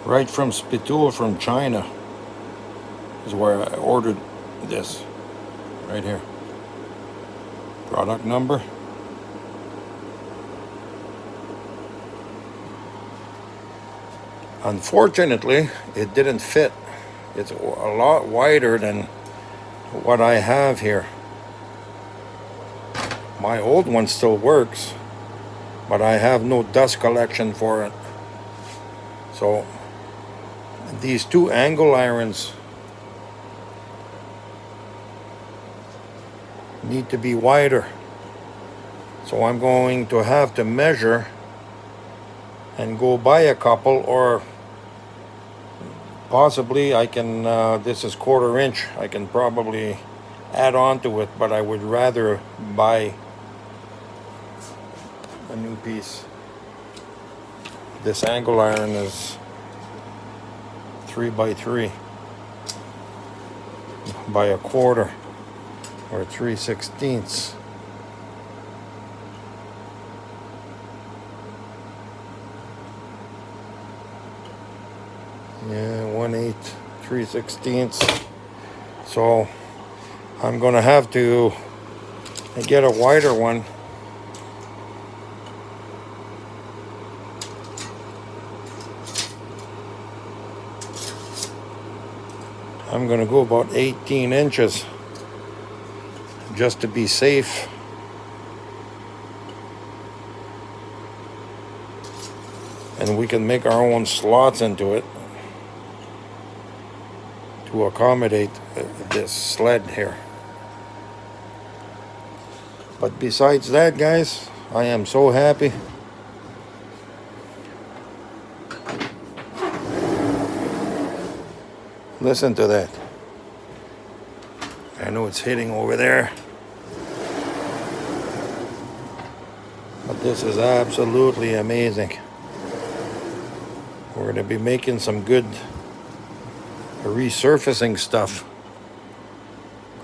Right from Spitool from China is where I ordered this. Right here. Product number. Unfortunately, it didn't fit. It's a lot wider than what I have here. My old one still works, but I have no dust collection for it. So these two angle irons need to be wider. So I'm going to have to measure and go buy a couple, or possibly I can, this is 1/4 inch, I can probably add on to it, but I would rather buy a new piece. This angle iron is 3x3 by 1/4 or 3/16. Yeah, 1/8, 3/16. So I'm gonna have to get a wider one. I'm gonna go about 18 inches just to be safe. And we can make our own slots into it to accommodate this sled here. But besides that, guys, I am so happy. Listen to that. I know it's hitting over there, but this is absolutely amazing. We're going to be making some good resurfacing stuff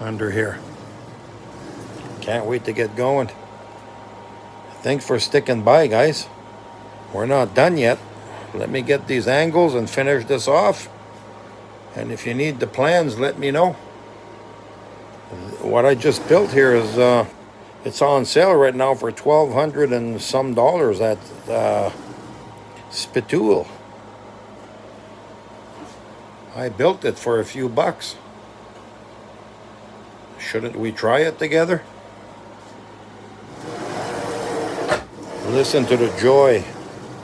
under here. Can't wait to get going. Thanks for sticking by, guys. We're not done yet. Let me get these angles and finish this off. And if you need the plans, let me know. What I just built here is, it's on sale right now for $1,200 and some at Spitool. I built it for a few bucks. Shouldn't we try it together? Listen to the joy.